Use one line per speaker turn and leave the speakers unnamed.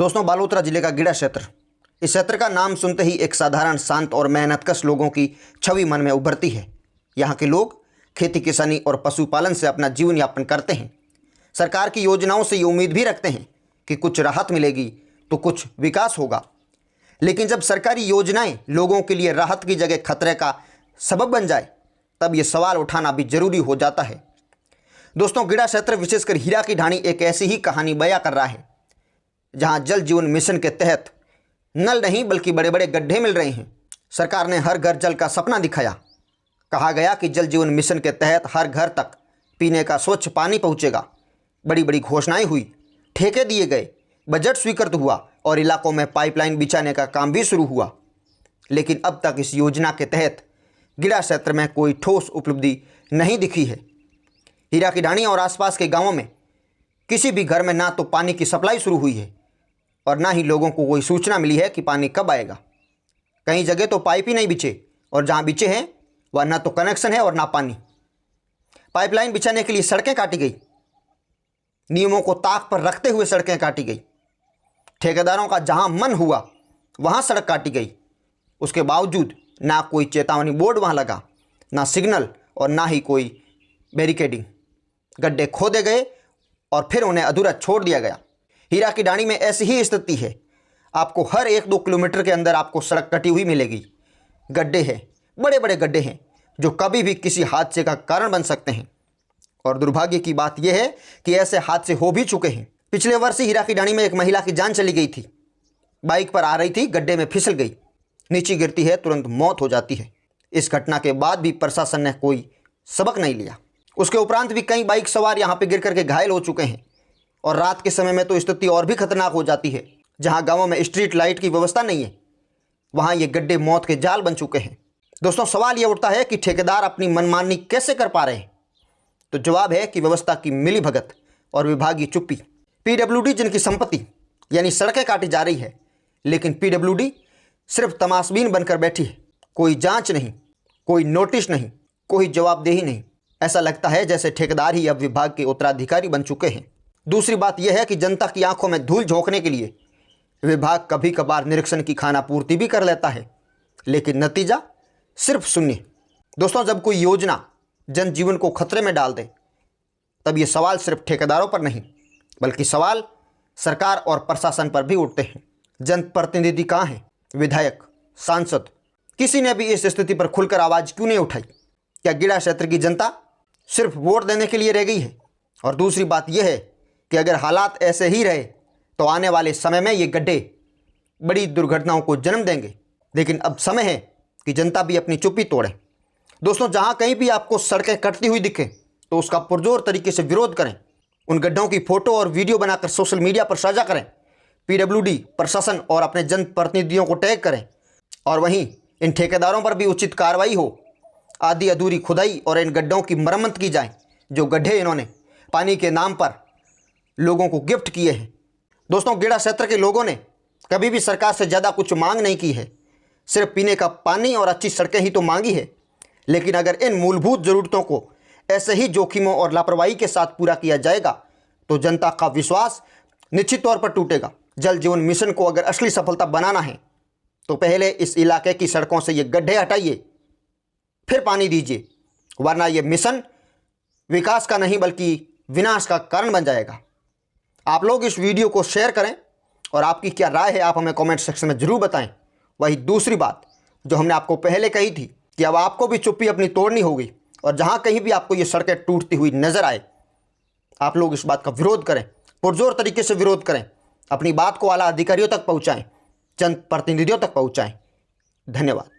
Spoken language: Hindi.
दोस्तों, बालोतरा जिले का गिडा क्षेत्र, इस क्षेत्र का नाम सुनते ही एक साधारण, शांत और मेहनतकश लोगों की छवि मन में उभरती है। यहाँ के लोग खेती किसानी और पशुपालन से अपना जीवन यापन करते हैं। सरकार की योजनाओं से ये उम्मीद भी रखते हैं कि कुछ राहत मिलेगी तो कुछ विकास होगा। लेकिन जब सरकारी योजनाएं लोगों के लिए राहत की जगह खतरे का सबब बन जाए, तब ये सवाल उठाना भी जरूरी हो जाता है। दोस्तों, गिडा क्षेत्र विशेषकर हीरा की ढाणी एक ऐसी ही कहानी बयां कर रहा है जहां जल जीवन मिशन के तहत नल नहीं बल्कि बड़े बड़े गड्ढे मिल रहे हैं। सरकार ने हर घर जल का सपना दिखाया। कहा गया कि जल जीवन मिशन के तहत हर घर तक पीने का स्वच्छ पानी पहुंचेगा। बड़ी बड़ी घोषणाएं हुई, ठेके दिए गए, बजट स्वीकृत हुआ और इलाकों में पाइपलाइन बिछाने का काम भी शुरू हुआ। लेकिन अब तक इस योजना के तहत गिडा क्षेत्र में कोई ठोस उपलब्धि नहीं दिखी है। हीरा की ढाणी और आसपास के गांवों में किसी भी घर में ना तो पानी की सप्लाई शुरू हुई है और ना ही लोगों को कोई सूचना मिली है कि पानी कब आएगा। कई जगह तो पाइप ही नहीं बिछे और जहां बिछे हैं वह ना तो कनेक्शन है और ना पानी। पाइपलाइन बिछाने के लिए सड़कें काटी गई, नियमों को ताक पर रखते हुए सड़कें काटी गई। ठेकेदारों का जहां मन हुआ वहां सड़क काटी गई। उसके बावजूद ना कोई चेतावनी बोर्ड वहां लगा, ना सिग्नल और ना ही कोई बैरिकेडिंग। गड्ढे खोदे गए और फिर उन्हें अधूरा छोड़ दिया गया। हीरा की ढाणी में ऐसी ही स्थिति है। आपको हर 1-2 किलोमीटर के अंदर आपको सड़क कटी हुई मिलेगी। गड्ढे हैं, बड़े बड़े गड्ढे हैं जो कभी भी किसी हादसे का कारण बन सकते हैं। और दुर्भाग्य की बात यह है कि ऐसे हादसे हो भी चुके हैं। पिछले वर्ष ही हीरा की ढाणी में एक महिला की जान चली गई थी। बाइक पर आ रही थी, गड्ढे में फिसल गई, नीचे गिरती है, तुरंत मौत हो जाती है। इस घटना के बाद भी प्रशासन ने कोई सबक नहीं लिया। उसके उपरांत भी कई बाइक सवार यहाँ पे गिर करके घायल हो चुके हैं। और रात के समय में तो स्थिति और भी खतरनाक हो जाती है। जहाँ गाँवों में स्ट्रीट लाइट की व्यवस्था नहीं है, वहाँ ये गड्ढे मौत के जाल बन चुके हैं। दोस्तों, सवाल ये उठता है कि ठेकेदार अपनी मनमानी कैसे कर पा रहे हैं? तो जवाब है कि व्यवस्था की मिलीभगत और विभागीय चुप्पी। पीडब्ल्यूडी जिनकी संपत्ति यानी सड़कें काटी जा रही है, लेकिन पीडब्ल्यूडी सिर्फ तमाशबीन बनकर बैठी है। कोई जांच नहीं, कोई नोटिस नहीं, कोई जवाबदेही नहीं। ऐसा लगता है जैसे ठेकेदार ही अब विभाग के उत्तराधिकारी बन चुके हैं। दूसरी बात यह है कि जनता की आंखों में धूल झोंकने के लिए विभाग कभी कभार निरीक्षण की खानापूर्ति भी कर लेता है, लेकिन नतीजा सिर्फ शून्य। दोस्तों, जब कोई योजना जनजीवन को खतरे में डाल दे, तब ये सवाल सिर्फ ठेकेदारों पर नहीं बल्कि सवाल सरकार और प्रशासन पर भी उठते हैं। जनप्रतिनिधि कहाँ हैं? विधायक, सांसद, किसी ने भी इस स्थिति पर खुलकर आवाज़ क्यों नहीं उठाई? क्या गिडा क्षेत्र की जनता सिर्फ वोट देने के लिए रह गई है? और दूसरी बात यह है कि अगर हालात ऐसे ही रहे तो आने वाले समय में ये गड्ढे बड़ी दुर्घटनाओं को जन्म देंगे। लेकिन अब समय है कि जनता भी अपनी चुप्पी तोड़े। दोस्तों, जहां कहीं भी आपको सड़कें कटती हुई दिखे तो उसका पुरजोर तरीके से विरोध करें। उन गड्ढों की फोटो और वीडियो बनाकर सोशल मीडिया पर साझा करें। पीडब्ल्यूडी, प्रशासन और अपने जनप्रतिनिधियों को टैग करें। और वहीं इन ठेकेदारों पर भी उचित कार्रवाई हो। आधी अधूरी खुदाई और इन गड्ढों की मरम्मत की जाए। जो गड्ढे इन्होंने पानी के नाम पर लोगों को गिफ्ट किए हैं। दोस्तों, गिडा क्षेत्र के लोगों ने कभी भी सरकार से ज़्यादा कुछ मांग नहीं की है। सिर्फ पीने का पानी और अच्छी सड़कें ही तो मांगी है। लेकिन अगर इन मूलभूत ज़रूरतों को ऐसे ही जोखिमों और लापरवाही के साथ पूरा किया जाएगा तो जनता का विश्वास निश्चित तौर पर टूटेगा। जल जीवन मिशन को अगर असली सफलता बनाना है तो पहले इस इलाके की सड़कों से ये गड्ढे हटाइए, फिर पानी दीजिए, वरना ये मिशन विकास का नहीं बल्कि विनाश का कारण बन जाएगा। आप लोग इस वीडियो को शेयर करें और आपकी क्या राय है आप हमें कमेंट सेक्शन में ज़रूर बताएं। वही दूसरी बात जो हमने आपको पहले कही थी कि अब आपको भी चुप्पी अपनी तोड़नी होगी और जहां कहीं भी आपको ये सड़कें टूटती हुई नजर आए, आप लोग इस बात का विरोध करें, पुरजोर तरीके से विरोध करें, अपनी बात को आला अधिकारियों तक पहुँचाएँ, जनप्रतिनिधियों तक पहुँचाएँ। धन्यवाद।